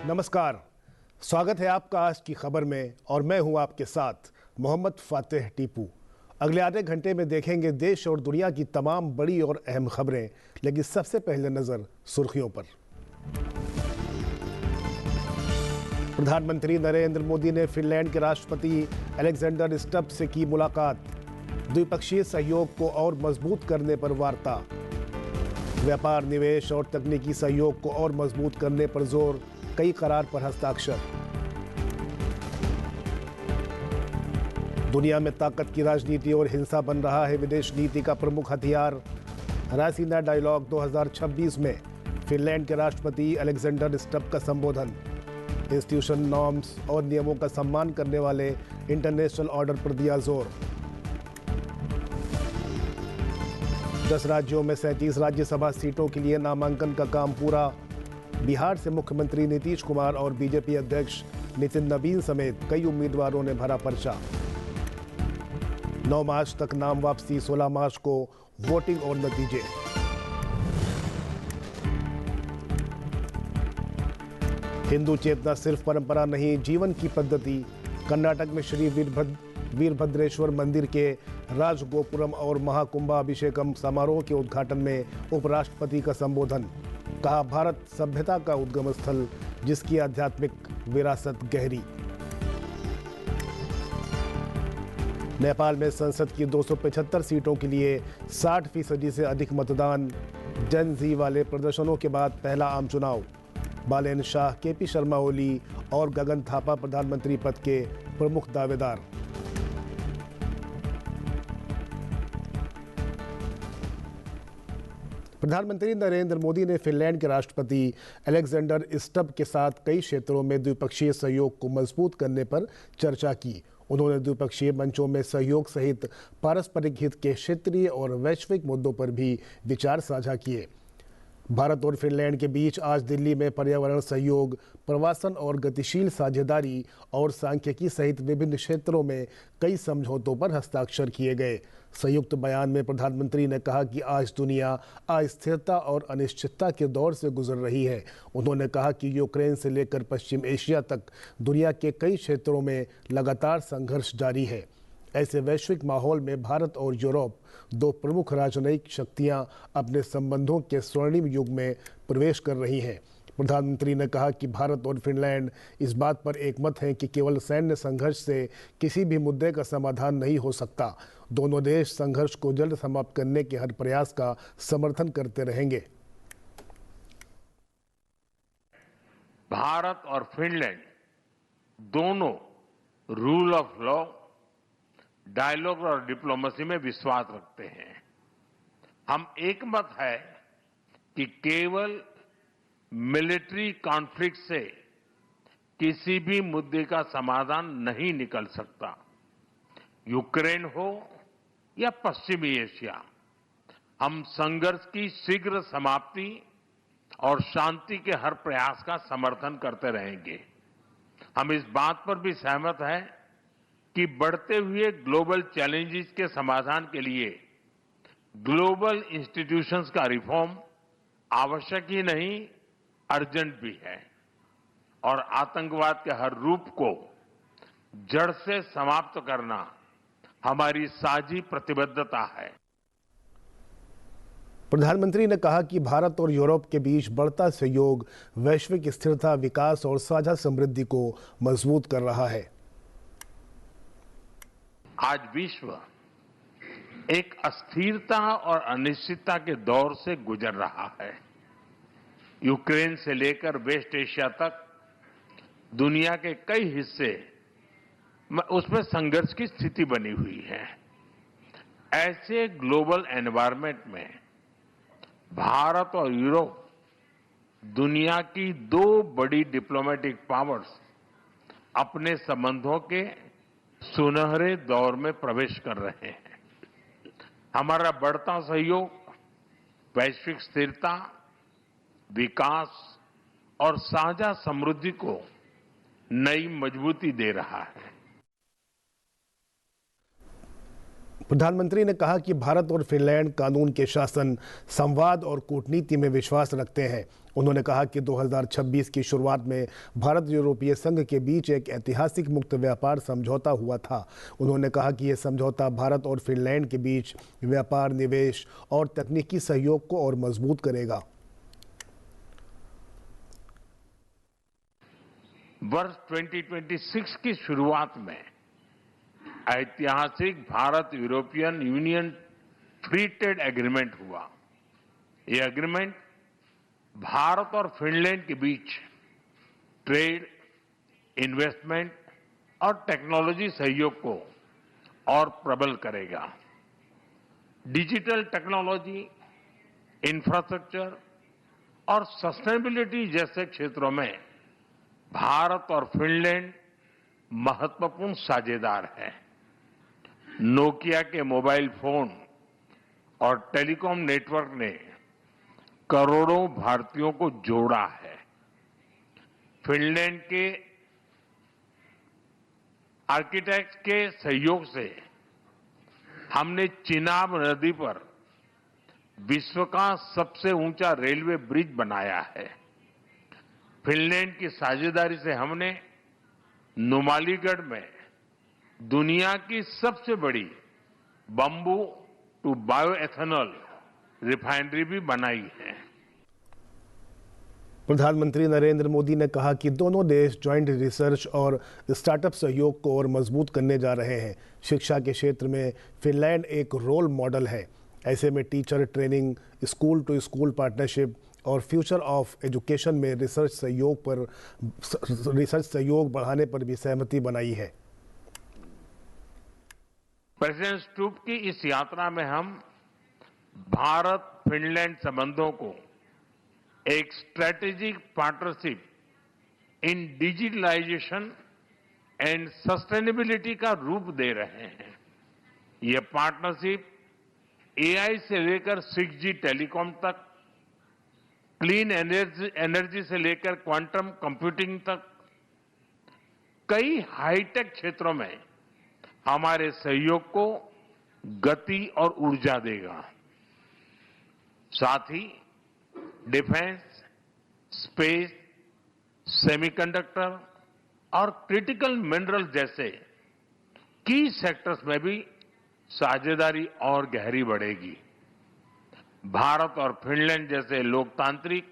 नमस्कार, स्वागत है आपका आज की खबर में और मैं हूं आपके साथ मोहम्मद फातिह टीपू। अगले आधे घंटे में देखेंगे देश और दुनिया की तमाम बड़ी और अहम खबरें, लेकिन सबसे पहले नजर सुर्खियों पर। प्रधानमंत्री नरेंद्र मोदी ने फिनलैंड के राष्ट्रपति अलेक्जेंडर स्टब से की मुलाकात, द्विपक्षीय सहयोग को और मजबूत करने पर वार्ता। व्यापार, निवेश और तकनीकी सहयोग को और मजबूत करने पर जोर, कई करार पर हस्ताक्षर। दुनिया में ताकत की राजनीति और हिंसा बन रहा है विदेश नीति का प्रमुख हथियार। रायसीना डायलॉग 2026 में फिनलैंड के राष्ट्रपति अलेक्जेंडर स्टब का संबोधन। इंस्टीट्यूशन नॉर्म्स और नियमों का सम्मान करने वाले इंटरनेशनल ऑर्डर पर दिया जोर। 10 राज्यों में 37 राज्यसभा सीटों के लिए नामांकन का काम पूरा। बिहार से मुख्यमंत्री नीतीश कुमार और बीजेपी अध्यक्ष नितिन नवीन समेत कई उम्मीदवारों ने भरा पर्चा। 9 मार्च तक नाम वापसी, 16 मार्च को वोटिंग और नतीजे। हिंदू चेतना सिर्फ परंपरा नहीं, जीवन की पद्धति। कर्नाटक में श्री वीरभद्रेश्वर मंदिर के राजगोपुरम और महाकुंभाभिषेकम समारोह के उद्घाटन में उपराष्ट्रपति का संबोधन। कहा, भारत सभ्यता का उद्गम स्थल जिसकी आध्यात्मिक विरासत गहरी। नेपाल में संसद की 275 सीटों के लिए 60% से अधिक मतदान। जन जी वाले प्रदर्शनों के बाद पहला आम चुनाव। बालेन शाह, केपी शर्मा ओली और गगन थापा प्रधानमंत्री पद के प्रमुख दावेदार। प्रधानमंत्री नरेंद्र मोदी ने फिनलैंड के राष्ट्रपति अलेक्जेंडर स्टब के साथ कई क्षेत्रों में द्विपक्षीय सहयोग को मजबूत करने पर चर्चा की। उन्होंने द्विपक्षीय मंचों में सहयोग सहित पारस्परिक हित के क्षेत्रीय और वैश्विक मुद्दों पर भी विचार साझा किए। भारत और फिनलैंड के बीच आज दिल्ली में पर्यावरण सहयोग, प्रवासन और गतिशील साझेदारी और सांख्यिकी सहित विभिन्न क्षेत्रों में कई समझौतों पर हस्ताक्षर किए गए। संयुक्त बयान में प्रधानमंत्री ने कहा कि आज दुनिया अस्थिरता और अनिश्चितता के दौर से गुजर रही है। उन्होंने कहा कि यूक्रेन से लेकर पश्चिम एशिया तक दुनिया के कई क्षेत्रों में लगातार संघर्ष जारी है। ऐसे वैश्विक माहौल में भारत और यूरोप, दो प्रमुख राजनयिक शक्तियां, अपने संबंधों के स्वर्णिम युग में प्रवेश कर रही हैं। प्रधानमंत्री ने कहा कि भारत और फिनलैंड इस बात पर एकमत हैं कि केवल सैन्य संघर्ष से किसी भी मुद्दे का समाधान नहीं हो सकता। दोनों देश संघर्ष को जल्द समाप्त करने के हर प्रयास का समर्थन करते रहेंगे। भारत और फिनलैंड दोनों रूल ऑफ लॉ, डायलॉग और डिप्लोमेसी में विश्वास रखते हैं। हम एकमत है कि केवल मिलिट्री कॉन्फ्लिक्ट से किसी भी मुद्दे का समाधान नहीं निकल सकता। यूक्रेन हो या पश्चिमी एशिया, हम संघर्ष की शीघ्र समाप्ति और शांति के हर प्रयास का समर्थन करते रहेंगे। हम इस बात पर भी सहमत हैं कि बढ़ते हुए ग्लोबल चैलेंजेस के समाधान के लिए ग्लोबल इंस्टीट्यूशंस का रिफॉर्म आवश्यक ही नहीं, अर्जेंट भी है। और आतंकवाद के हर रूप को जड़ से समाप्त करना हमारी साझी प्रतिबद्धता है। प्रधानमंत्री ने कहा कि भारत और यूरोप के बीच बढ़ता सहयोग वैश्विक स्थिरता, विकास और साझा समृद्धि को मजबूत कर रहा है। आज विश्व एक अस्थिरता और अनिश्चितता के दौर से गुजर रहा है। यूक्रेन से लेकर वेस्ट एशिया तक दुनिया के कई हिस्से उसमें संघर्ष की स्थिति बनी हुई है। ऐसे ग्लोबल एनवायरनमेंट में भारत और यूरोप, दुनिया की दो बड़ी डिप्लोमेटिक पावर्स, अपने संबंधों के सुनहरे दौर में प्रवेश कर रहे हैं। हमारा बढ़ता सहयोग वैश्विक स्थिरता, विकास और साझा समृद्धि को नई मजबूती दे रहा है। प्रधानमंत्री ने कहा कि भारत और फिनलैंड कानून के शासन, संवाद और कूटनीति में विश्वास रखते हैं। उन्होंने कहा कि 2026 की शुरुआत में भारत यूरोपीय संघ के बीच एक ऐतिहासिक मुक्त व्यापार समझौता हुआ था। उन्होंने कहा कि यह समझौता भारत और फिनलैंड के बीच व्यापार, निवेश और तकनीकी सहयोग को और मजबूत करेगा। वर्ष 2026 की शुरुआत में ऐतिहासिक Bharat European union free trade agreement हुआ। यह एग्रीमेंट भारत और फिनलैंड के बीच ट्रेड, इन्वेस्टमेंट और टेक्नोलॉजी सहयोग को और प्रबल करेगा। डिजिटल टेक्नोलॉजी, इंफ्रास्ट्रक्चर और सस्टेनेबिलिटी जैसे क्षेत्रों में भारत और फिनलैंड महत्वपूर्ण साझेदार हैं। नोकिया के मोबाइल फोन और टेलीकॉम नेटवर्क ने करोड़ों भारतीयों को जोड़ा है। फिनलैंड के आर्किटेक्ट के सहयोग से हमने चिनाब नदी पर विश्व का सबसे ऊंचा रेलवे ब्रिज बनाया है। फिनलैंड की साझेदारी से हमने नुमालीगढ़ में दुनिया की सबसे बड़ी बंबू टू बायोएथेनॉल रिफाइनरी भी बनाई है। प्रधानमंत्री नरेंद्र मोदी ने कहा कि दोनों देश ज्वाइंट रिसर्च और स्टार्टअप सहयोग को और मजबूत करने जा रहे हैं। शिक्षा के क्षेत्र में फिनलैंड एक रोल मॉडल है। ऐसे में teacher training, school to school partnership और फ्यूचर ऑफ एजुकेशन में रिसर्च सहयोग बढ़ाने पर भी सहमति बनाई है। प्रेसिडेंट स्टूप की इस यात्रा में हम भारत फिनलैंड संबंधों को एक strategic partnership in digitalisation and sustainability का रूप दे रहे हैं। यह पार्टनरशिप एआई से लेकर 6G टेलीकॉम तक, क्लीन एनर्जी से लेकर क्वांटम कंप्यूटिंग तक कई हाईटेक क्षेत्रों में हमारे सहयोग को गति और ऊर्जा देगा। साथ ही डिफेंस, स्पेस, सेमीकंडक्टर और क्रिटिकल मिनरल जैसे की सेक्टर्स में भी साझेदारी और गहरी बढ़ेगी। भारत और फिनलैंड जैसे लोकतांत्रिक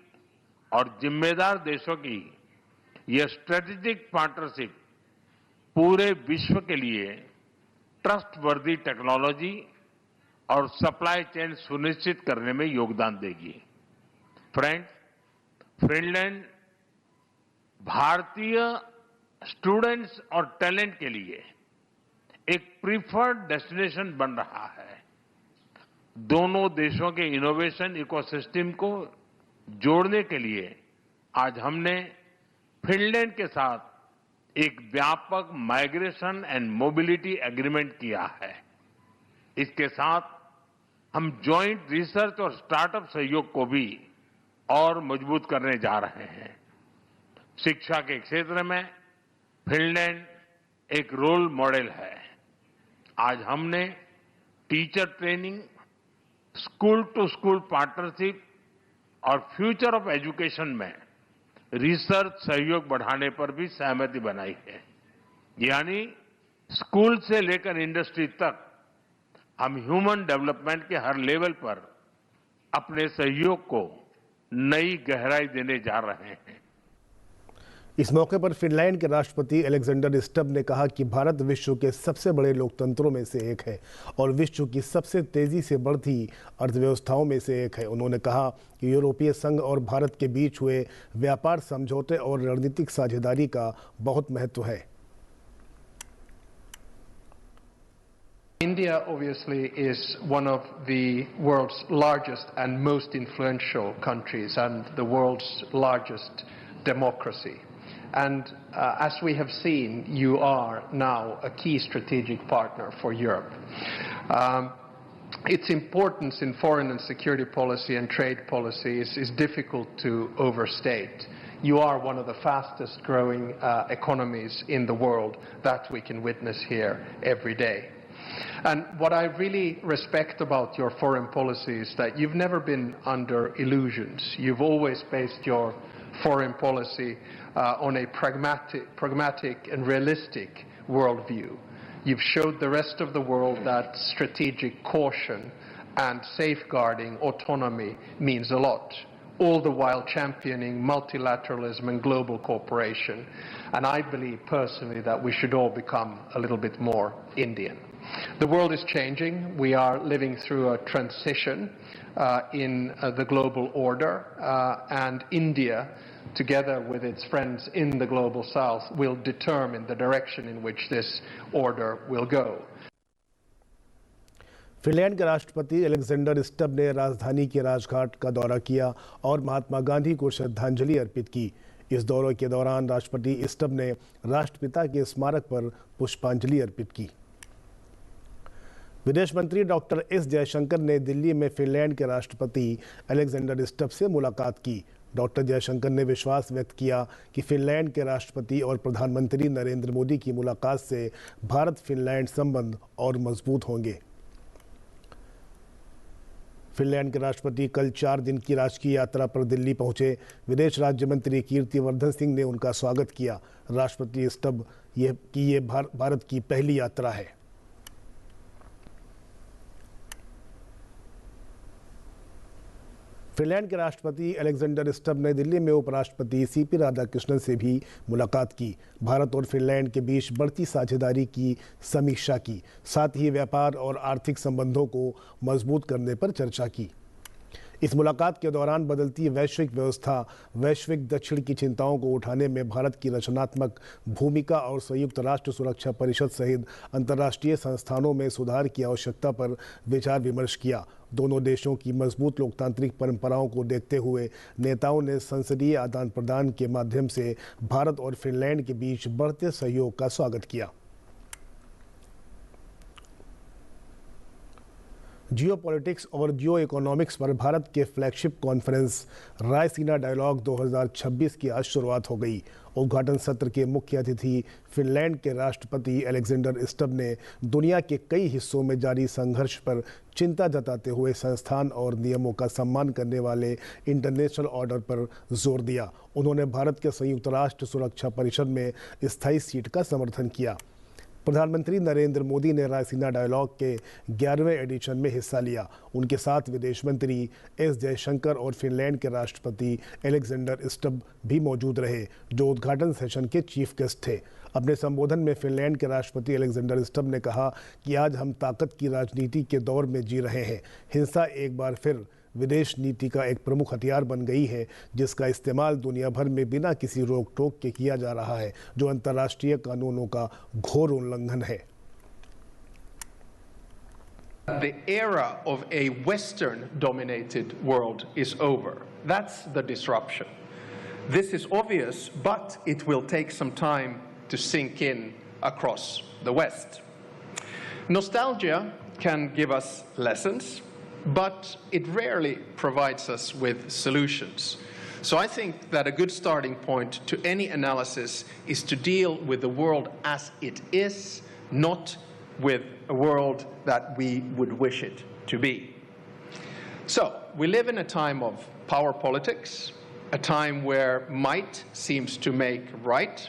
और जिम्मेदार देशों की यह स्ट्रेटेजिक पार्टनरशिप पूरे विश्व के लिए ट्रस्टवर्दी टेक्नोलॉजी और सप्लाई चेन सुनिश्चित करने में योगदान देगी। फ्रेंड्स, फिनलैंड भारतीय स्टूडेंट्स और टैलेंट के लिए एक प्रीफर्ड डेस्टिनेशन बन रहा है। दोनों देशों के इनोवेशन इकोसिस्टम को जोड़ने के लिए आज हमने फिनलैंड के साथ एक व्यापक माइग्रेशन एंड मोबिलिटी एग्रीमेंट किया है। इसके साथ हम ज्वाइंट रिसर्च और स्टार्टअप सहयोग को भी और मजबूत करने जा रहे हैं। शिक्षा के क्षेत्र में फिनलैंड एक रोल मॉडल है। आज हमने teacher training, school to school partnership और फ्यूचर ऑफ एजुकेशन में रिसर्च सहयोग बढ़ाने पर भी सहमति बनाई है। यानी स्कूल से लेकर इंडस्ट्री तक हम ह्यूमन डेवलपमेंट के हर लेवल पर अपने सहयोग को नई गहराई देने जा रहे हैं। इस मौके पर फिनलैंड के राष्ट्रपति अलेक्जेंडर स्टब ने कहा कि भारत विश्व के सबसे बड़े लोकतंत्रों में से एक है और विश्व की सबसे तेजी से बढ़ती अर्थव्यवस्थाओं में से एक है। उन्होंने कहा कि यूरोपीय संघ और भारत के बीच हुए व्यापार समझौते और रणनीतिक साझेदारी का बहुत महत्व है। India obviously is one of the world's largest and most influential countries and the world's largest democracy. And as we have seen, you are now a key strategic partner for Europe. Its importance in foreign and security policy and trade policy is difficult to overstate. You are one of the fastest growing economies in the world that we can witness here every day. And what I really respect about your foreign policy is that you've never been under illusions. You've always based your foreign policy on a pragmatic and realistic worldview. You've showed the rest of the world that strategic caution and safeguarding autonomy means a lot, all the while championing multilateralism and global cooperation. And I believe personally that we should all become a little bit more Indian. The world is changing. We are living through a transition in the global order, and India, together with its friends in the global south, will determine the direction in which this order will go. Finland के राष्ट्रपति Alexander Stubb ने राजधानी के राजघाट का दौरा किया और महात्मा गांधी को श्रद्धांजलि अर्पित की। इस दौरे के दौरान राष्ट्रपति स्टब ने राष्ट्रपिता के स्मारक पर पुष्पांजलि अर्पित की। विदेश मंत्री डॉक्टर एस जयशंकर ने दिल्ली में फिनलैंड के राष्ट्रपति अलेक्जेंडर स्टब से मुलाकात की। डॉक्टर जयशंकर ने विश्वास व्यक्त किया कि फिनलैंड के राष्ट्रपति और प्रधानमंत्री नरेंद्र मोदी की मुलाकात से भारत फिनलैंड संबंध और मजबूत होंगे। फिनलैंड के राष्ट्रपति कल 4 दिन की राजकीय यात्रा पर दिल्ली पहुंचे। विदेश राज्य मंत्री कीर्तिवर्धन सिंह ने उनका स्वागत किया। राष्ट्रपति स्टब ये भारत की पहली यात्रा है। फिनलैंड के राष्ट्रपति अलेक्जेंडर स्टब ने दिल्ली में उपराष्ट्रपति सीपी राधाकृष्णन से भी मुलाकात की। भारत और फिनलैंड के बीच बढ़ती साझेदारी की समीक्षा की, साथ ही व्यापार और आर्थिक संबंधों को मजबूत करने पर चर्चा की। इस मुलाकात के दौरान बदलती वैश्विक व्यवस्था, वैश्विक दक्षिण की चिंताओं को उठाने में भारत की रचनात्मक भूमिका और संयुक्त राष्ट्र सुरक्षा परिषद सहित अंतर्राष्ट्रीय संस्थानों में सुधार की आवश्यकता पर विचार विमर्श किया। दोनों देशों की मजबूत लोकतांत्रिक परंपराओं को देखते हुए नेताओं ने संसदीय आदान प्रदान के माध्यम से भारत और फिनलैंड के बीच बढ़ते सहयोग का स्वागत किया। जियो पॉलिटिक्स और जियो इकोनॉमिक्स पर भारत के फ्लैगशिप कॉन्फ्रेंस रायसीना डायलॉग 2026 की आज शुरुआत हो गई। उद्घाटन सत्र के मुख्य अतिथि फिनलैंड के राष्ट्रपति अलेक्जेंडर स्टब ने दुनिया के कई हिस्सों में जारी संघर्ष पर चिंता जताते हुए संस्थान और नियमों का सम्मान करने वाले इंटरनेशनल ऑर्डर पर जोर दिया। उन्होंने भारत के संयुक्त राष्ट्र सुरक्षा परिषद में स्थायी सीट का समर्थन किया। प्रधानमंत्री नरेंद्र मोदी ने रायसीना डायलॉग के 11वें एडिशन में हिस्सा लिया। उनके साथ विदेश मंत्री एस जयशंकर और फिनलैंड के राष्ट्रपति अलेक्जेंडर स्टब भी मौजूद रहे, जो उद्घाटन सेशन के चीफ गेस्ट थे। अपने संबोधन में फिनलैंड के राष्ट्रपति अलेक्जेंडर स्टब ने कहा कि आज हम ताकत की राजनीति के दौर में जी रहे हैं। हिंसा एक बार फिर विदेश नीति का एक प्रमुख हथियार बन गई है, जिसका इस्तेमाल दुनिया भर में बिना किसी रोक टोक के किया जा रहा है, जो अंतर्राष्ट्रीय कानूनों का घोर उल्लंघन है। The era of a Western-dominated world is over. That's the disruption. This is obvious, but it will take some time to sink in across the West. Nostalgia can give us lessons, but it rarely provides us with solutions. So I think that a good starting point to any analysis is to deal with the world as it is, not with a world that we would wish it to be. So we live in a time of power politics, a time where might seems to make right.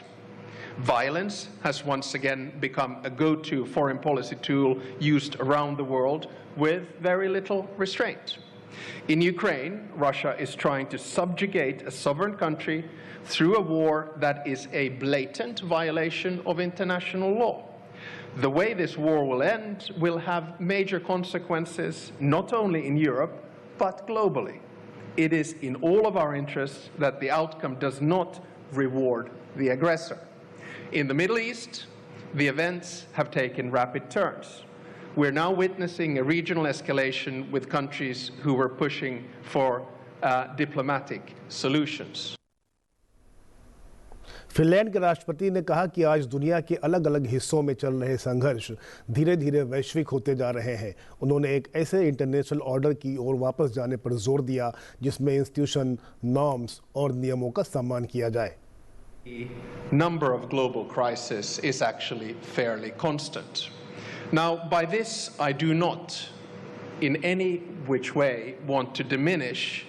Violence has once again become a go-to foreign policy tool used around the world with very little restraint. In Ukraine, Russia is trying to subjugate a sovereign country through a war that is a blatant violation of international law. The way this war will end will have major consequences not only in Europe, but globally. It is in all of our interests that the outcome does not reward the aggressor. In the Middle East, the events have taken rapid turns. We're now witnessing a regional escalation with countries who were pushing for diplomatic solutions. Finland के राष्ट्रपति ने कहा कि आज दुनिया के अलग अलग हिस्सों में चल रहे संघर्ष धीरे धीरे वैश्विक होते जा रहे हैं। उन्होंने एक ऐसे इंटरनेशनल ऑर्डर की ओर वापस जाने पर जोर दिया जिसमें इंस्टीट्यूशन, नॉर्म्स और नियमों का सम्मान किया जाए। The number of global crises is actually fairly constant. Now, by this, I do not in any which way want to diminish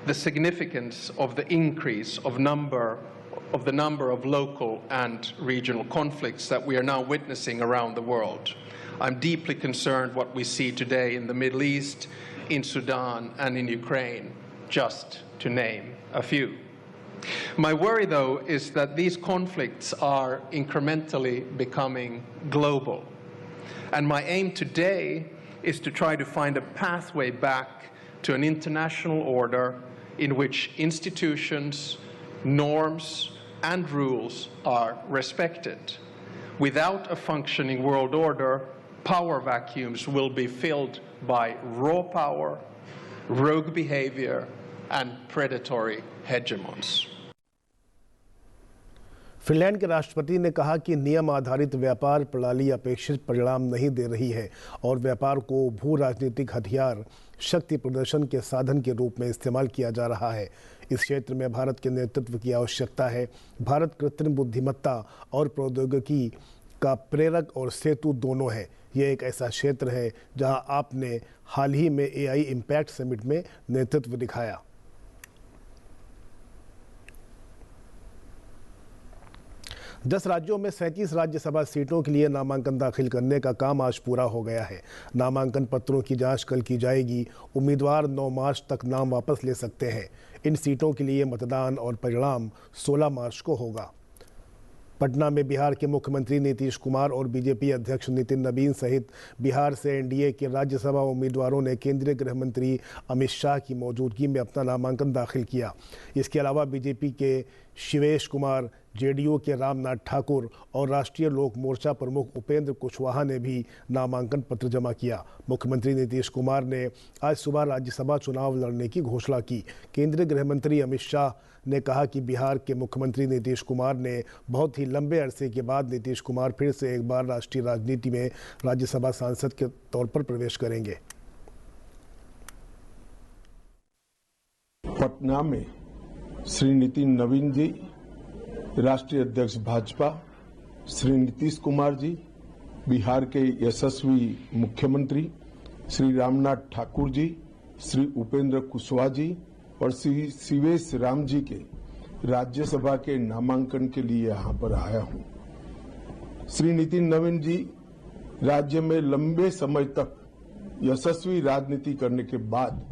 the significance of the increase of the number of local and regional conflicts that we are now witnessing around the world. I'm deeply concerned what we see today in the Middle East, in Sudan, and in Ukraine, just to name a few. My worry, though, is that these conflicts are incrementally becoming global. And my aim today is to try to find a pathway back to an international order in which institutions, norms, and rules are respected. Without a functioning world order, power vacuums will be filled by raw power, rogue behavior, and predatory hegemons. Finland के राष्ट्रपति ने कहा कि नियम आधारित व्यापार प्रणाली अपेक्षित परिणाम नहीं दे रही है और व्यापार को भू राजनीतिक हथियार, शक्ति प्रदर्शन के साधन के रूप में इस्तेमाल किया जा रहा है। इस क्षेत्र में भारत के नेतृत्व की आवश्यकता है। भारत कृत्रिम बुद्धिमत्ता और प्रौद्योगिकी का प्रेरक और सेतु दोनों है। यह एक ऐसा क्षेत्र है जहां आपने हाल ही में AI इम्पैक्ट समिट में नेतृत्व दिखाया। 10 राज्यों में 37 राज्यसभा सीटों के लिए नामांकन दाखिल करने का काम आज पूरा हो गया है। नामांकन पत्रों की जांच कल की जाएगी। उम्मीदवार 9 मार्च तक नाम वापस ले सकते हैं। इन सीटों के लिए मतदान और परिणाम 16 मार्च को होगा। पटना में बिहार के मुख्यमंत्री नीतीश कुमार और बीजेपी अध्यक्ष नितिन नवीन सहित बिहार से एनडीए के राज्यसभा उम्मीदवारों ने केंद्रीय गृह मंत्री अमित शाह की मौजूदगी में अपना नामांकन दाखिल किया। इसके अलावा बीजेपी के शिवेश कुमार, जेडीयू के रामनाथ ठाकुर और राष्ट्रीय लोक मोर्चा प्रमुख उपेंद्र कुशवाहा ने भी नामांकन पत्र जमा किया। मुख्यमंत्री नीतीश कुमार ने आज सुबह राज्यसभा चुनाव लड़ने की घोषणा की। केंद्रीय गृह मंत्री अमित शाह ने कहा कि बिहार के मुख्यमंत्री नीतीश कुमार ने बहुत ही लंबे अरसे के बाद नीतीश कुमार फिर से एक बार राष्ट्रीय राजनीति में राज्यसभा सांसद के तौर पर प्रवेश करेंगे। पटना में श्री नितिन नवीन जी, राष्ट्रीय अध्यक्ष भाजपा, श्री नीतीश कुमार जी, बिहार के यशस्वी मुख्यमंत्री श्री रामनाथ ठाकुर जी, श्री उपेंद्र कुशवाहा जी और श्री शिवेश राम जी के राज्यसभा के नामांकन के लिए यहां पर आया हूं। श्री नितिन नवीन जी राज्य में लंबे समय तक यशस्वी राजनीति करने के बाद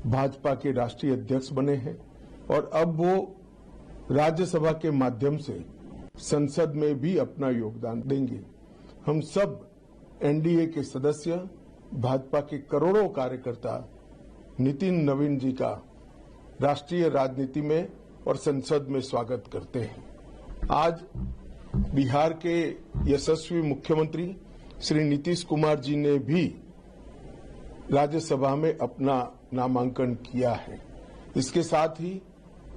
भाजपा के राष्ट्रीय अध्यक्ष बने हैं और अब वो राज्यसभा के माध्यम से संसद में भी अपना योगदान देंगे। हम सब एनडीए के सदस्य, भाजपा के करोड़ों कार्यकर्ता नितिन नवीन जी का राष्ट्रीय राजनीति में और संसद में स्वागत करते हैं। आज बिहार के यशस्वी मुख्यमंत्री श्री नीतीश कुमार जी ने भी राज्यसभा में अपना नामांकन किया है। इसके साथ ही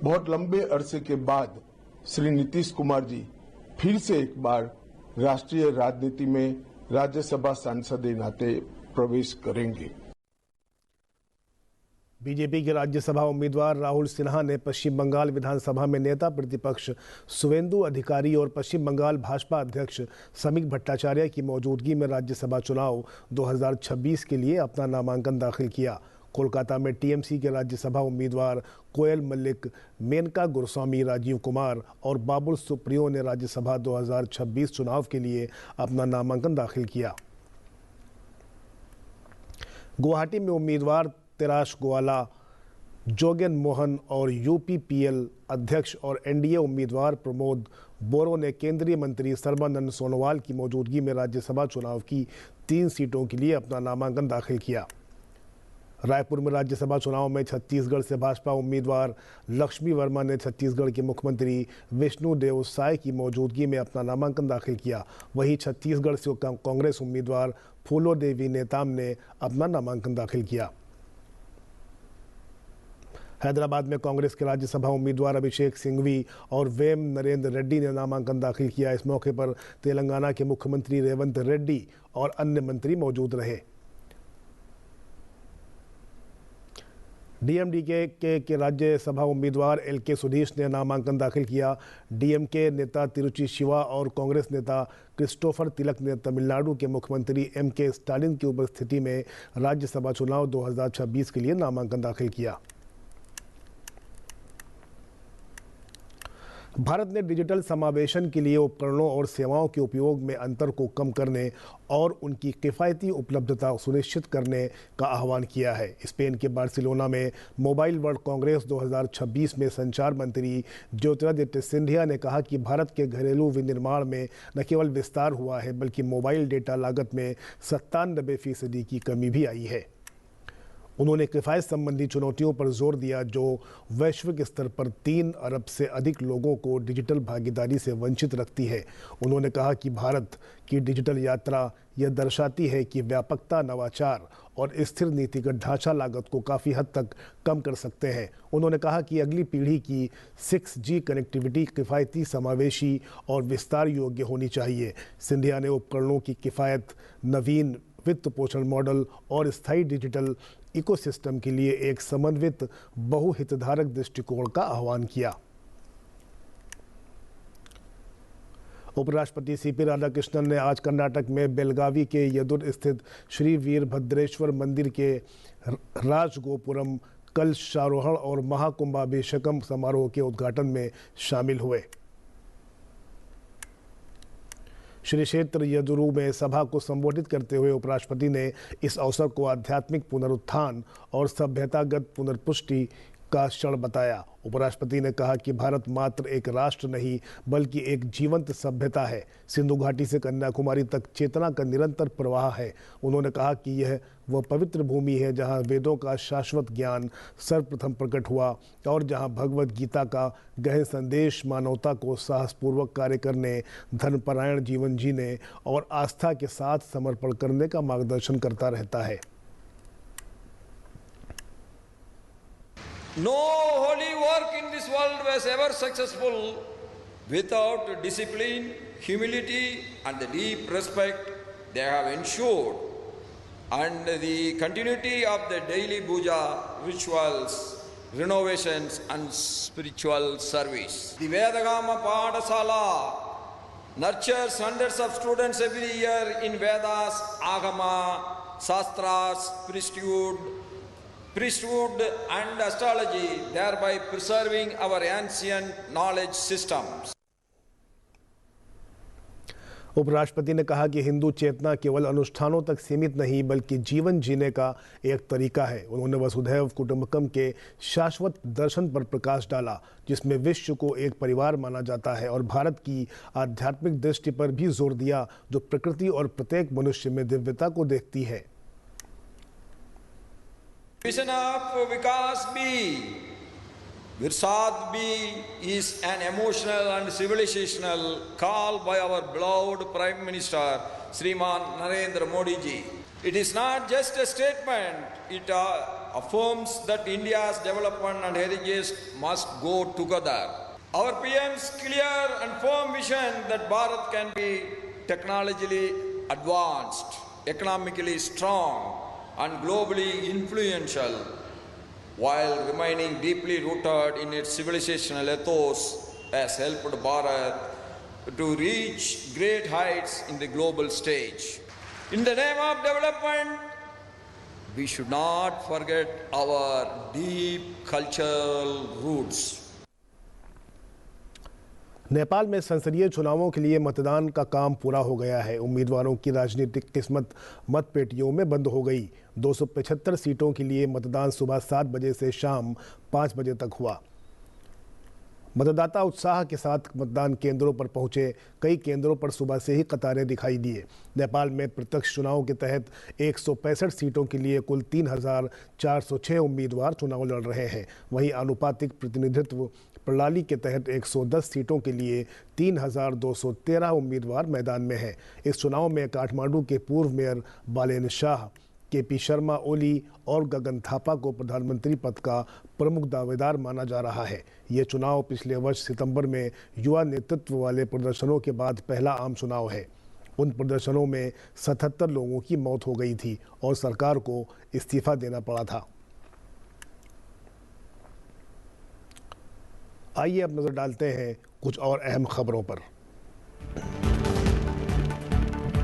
बहुत लंबे अरसे के बाद श्री नीतीश कुमार जी फिर से एक बार राष्ट्रीय राजनीति में राज्यसभा सांसद के नाते प्रवेश करेंगे। बीजेपी के राज्यसभा उम्मीदवार राहुल सिन्हा ने पश्चिम बंगाल विधानसभा में नेता प्रतिपक्ष शुवेंदु अधिकारी और पश्चिम बंगाल भाजपा अध्यक्ष समीक भट्टाचार्य की मौजूदगी में राज्यसभा चुनाव 2026 के लिए अपना नामांकन दाखिल किया। कोलकाता में टीएमसी के राज्यसभा उम्मीदवार कोयल मल्लिक, मेनका गुरस्वामी, राजीव कुमार और बाबुल सुप्रियो ने राज्यसभा 2026 चुनाव के लिए अपना नामांकन दाखिल किया। गुवाहाटी में उम्मीदवार तिराश गोवाला, जोगेन मोहन और यूपीपीएल अध्यक्ष और एनडीए उम्मीदवार प्रमोद बोरो ने केंद्रीय मंत्री सर्बानंद सोनोवाल की मौजूदगी में राज्यसभा चुनाव की 3 सीटों के लिए अपना नामांकन दाखिल किया। रायपुर में राज्यसभा चुनाव में छत्तीसगढ़ से भाजपा उम्मीदवार लक्ष्मी वर्मा ने छत्तीसगढ़ के मुख्यमंत्री विष्णुदेव साय की मौजूदगी में अपना नामांकन दाखिल किया। वहीं छत्तीसगढ़ से कांग्रेस उम्मीदवार फूलो देवी नेताम ने अपना नामांकन दाखिल किया। हैदराबाद में कांग्रेस के राज्यसभा उम्मीदवार अभिषेक सिंघवी और वेम नरेंद्र रेड्डी ने नामांकन दाखिल किया। इस मौके पर तेलंगाना के मुख्यमंत्री रेवंत रेड्डी और अन्य मंत्री मौजूद रहे। डीएमडीके के राज्यसभा उम्मीदवार एल.के. सुधीश ने नामांकन दाखिल किया। डीएमके नेता तिरुचि शिवा और कांग्रेस नेता क्रिस्टोफर तिलक ने तमिलनाडु के मुख्यमंत्री एम.के. स्टालिन की उपस्थिति में राज्यसभा चुनाव 2026 के लिए नामांकन दाखिल किया। भारत ने डिजिटल समावेशन के लिए उपकरणों और सेवाओं के उपयोग में अंतर को कम करने और उनकी किफ़ायती उपलब्धता सुनिश्चित करने का आह्वान किया है। स्पेन के बार्सिलोना में मोबाइल वर्ल्ड कांग्रेस 2026 में संचार मंत्री ज्योतिरादित्य सिंधिया ने कहा कि भारत के घरेलू विनिर्माण में न केवल विस्तार हुआ है बल्कि मोबाइल डेटा लागत में 97% की कमी भी आई है। उन्होंने किफ़ायत संबंधी चुनौतियों पर जोर दिया जो वैश्विक स्तर पर 3 अरब से अधिक लोगों को डिजिटल भागीदारी से वंचित रखती है। उन्होंने कहा कि भारत की डिजिटल यात्रा यह दर्शाती है कि व्यापकता, नवाचार और स्थिर नीतिगत ढांचा लागत को काफ़ी हद तक कम कर सकते हैं। उन्होंने कहा कि अगली पीढ़ी की 6G कनेक्टिविटी किफ़ायती, समावेशी और विस्तार योग्य होनी चाहिए। सिंधिया ने उपकरणों की किफ़ायत, नवीन वित्त पोषण मॉडल और स्थायी डिजिटल इकोसिस्टम के लिए एक समन्वित बहुहितधारक दृष्टिकोण का आह्वान किया। उपराष्ट्रपति सीपी राधाकृष्णन ने आज कर्नाटक में बेलगावी के यदुर स्थित श्री वीरभद्रेश्वर मंदिर के राजगोपुरम कलशारोहण और महाकुंभाभिषेकम समारोह के उद्घाटन में शामिल हुए। श्री क्षेत्र यदुरु में सभा को संबोधित करते हुए उपराष्ट्रपति ने इस अवसर को आध्यात्मिक पुनरुत्थान और सभ्यतागत पुनर्पुष्टि का क्षण बताया। उपराष्ट्रपति ने कहा कि भारत मात्र एक राष्ट्र नहीं बल्कि एक जीवंत सभ्यता है। सिंधु घाटी से कन्याकुमारी तक चेतना का निरंतर प्रवाह है। उन्होंने कहा कि यह वह पवित्र भूमि है जहां वेदों का शाश्वत ज्ञान सर्वप्रथम प्रकट हुआ और जहां भगवत गीता का गहन संदेश मानवता को साहसपूर्वक कार्य करने, धर्मपरायण जीवन जीने और आस्था के साथ समर्पण करने का मार्गदर्शन करता रहता है। No holy work in this world was ever successful without discipline, humility, and the deep respect they have ensured, and the continuity of the daily puja rituals, renovations, and spiritual service. The Vedagama Padasala nurtures hundreds of students every year in Vedas, Agama, Shastras, priesthood and astrology, thereby preserving our ancient knowledge systems. उपराष्ट्रपति ने कहा कि हिंदू चेतना केवल अनुष्ठानों तक सीमित नहीं बल्कि जीवन जीने का एक तरीका है। उन्होंने वसुधैव कुटुंबकम के शाश्वत दर्शन पर प्रकाश डाला जिसमें विश्व को एक परिवार माना जाता है और भारत की आध्यात्मिक दृष्टि पर भी जोर दिया जो प्रकृति और प्रत्येक मनुष्य में दिव्यता को देखती है। Vision of Vikas B. Virsad B is an emotional and civilizational call by our beloved Prime Minister Sriman Narendra Modi ji. It is not just a statement, it affirms that India's development and heritage must go together. Our PM's clear and firm vision that Bharat can be technologically advanced, economically strong, and globally influential while remaining deeply rooted in its civilizational ethos has helped Bharat to reach great heights in the global stage. In the name of development, we should not forget our deep cultural roots. Nepal में संसदीय चुनावों के लिए मतदान का काम पूरा हो गया है। उम्मीदवारों की राजनीतिक किस्मत मतपेटियों में बंद हो गई। 275 सीटों के लिए मतदान सुबह 7 बजे से शाम 5 बजे तक हुआ। मतदाता उत्साह के साथ मतदान केंद्रों पर पहुंचे। कई केंद्रों पर सुबह से ही कतारें दिखाई दिए। नेपाल में प्रत्यक्ष चुनाव के तहत 165 सीटों के लिए कुल 3,406 उम्मीदवार चुनाव लड़ रहे हैं। वहीं आनुपातिक प्रतिनिधित्व प्रणाली के तहत 110 सीटों के लिए 3,213 उम्मीदवार मैदान में हैं। इस चुनाव में काठमांडू के पूर्व मेयर बालेन शाह, केपी शर्मा ओली और गगन थापा को प्रधानमंत्री पद का प्रमुख दावेदार माना जा रहा है। ये चुनाव पिछले वर्ष सितंबर में युवा नेतृत्व वाले प्रदर्शनों के बाद पहला आम चुनाव है। उन प्रदर्शनों में 77 लोगों की मौत हो गई थी और सरकार को इस्तीफा देना पड़ा था। आइए अब नजर डालते हैं कुछ और अहम खबरों पर।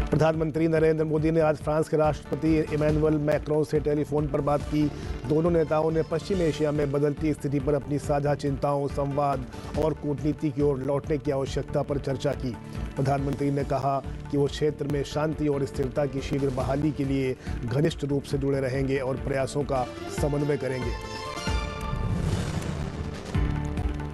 प्रधानमंत्री नरेंद्र मोदी ने आज फ्रांस के राष्ट्रपति इमैनुअल मैक्रों से टेलीफोन पर बात की। दोनों नेताओं ने पश्चिम एशिया में बदलती स्थिति पर अपनी साझा चिंताओं, संवाद और कूटनीति की ओर लौटने की आवश्यकता पर चर्चा की। प्रधानमंत्री ने कहा कि वो क्षेत्र में शांति और स्थिरता की शीघ्र बहाली के लिए घनिष्ठ रूप से जुड़े रहेंगे और प्रयासों का समन्वय करेंगे।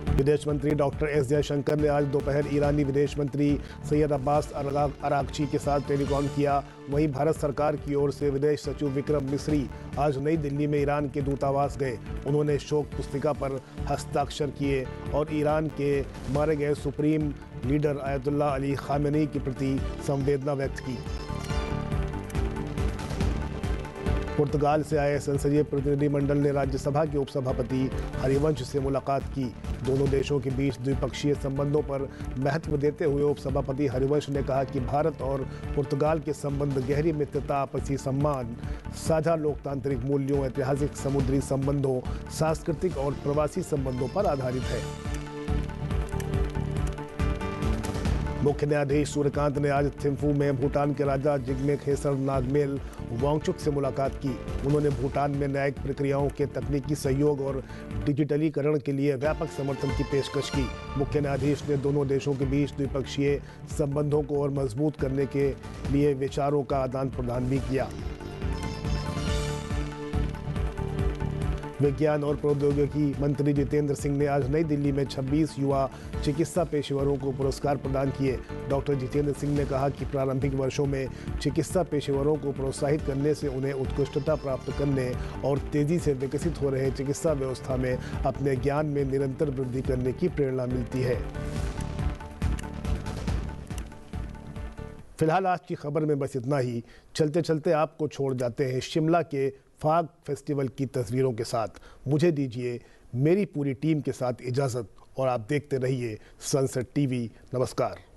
विदेश मंत्री डॉक्टर एस जयशंकर ने आज दोपहर ईरानी विदेश मंत्री सैयद अब्बास अरागची के साथ टेलीकॉन किया। वहीं भारत सरकार की ओर से विदेश सचिव विक्रम मिस्री आज नई दिल्ली में ईरान के दूतावास गए। उन्होंने शोक पुस्तिका पर हस्ताक्षर किए और ईरान के मारे गए supreme leader Ayatollah Ali Khamenei के प्रति संवेदना व्यक्त की। पुर्तगाल से आए संसदीय प्रतिनिधिमंडल ने राज्यसभा के उपसभापति हरिवंश से मुलाकात की। दोनों देशों के बीच द्विपक्षीय संबंधों पर महत्व देते हुए उपसभापति हरिवंश ने कहा कि भारत और पुर्तगाल के संबंध गहरी मित्रता, आपसी सम्मान, साझा लोकतांत्रिक मूल्यों, ऐतिहासिक समुद्री संबंधों, सांस्कृतिक और प्रवासी संबंधों पर आधारित है। मुख्य न्यायाधीश सूर्यकांत ने आज थिम्फू में भूटान के राजा जिग्मे खेसर नागमेल वांगचुक से मुलाकात की। उन्होंने भूटान में न्यायिक प्रक्रियाओं के तकनीकी सहयोग और डिजिटलीकरण के लिए व्यापक समर्थन की पेशकश की। मुख्य न्यायाधीश ने दोनों देशों के बीच द्विपक्षीय संबंधों को और मजबूत करने के लिए विचारों का आदान प्रदान भी किया। विज्ञान और प्रौद्योगिकी मंत्री जितेंद्र सिंह ने आज नई दिल्ली में 26 युवा चिकित्सा पेशेवरों को पुरस्कार प्रदान किए। डॉक्टर जितेंद्र सिंह ने कहा कि प्रारंभिक वर्षों में चिकित्सा पेशेवरों को प्रोत्साहित करने से उन्हें उत्कृष्टता प्राप्त करने और तेजी से विकसित हो रहे चिकित्सा व्यवस्था में अपने ज्ञान में निरंतर वृद्धि करने की प्रेरणा मिलती है। फिलहाल आज की खबर में बस इतना ही। चलते चलते आपको छोड़ जाते हैं शिमला के फाग फेस्टिवल की तस्वीरों के साथ। मुझे दीजिए मेरी पूरी टीम के साथ इजाज़त और आप देखते रहिए सनसेट टीवी। नमस्कार।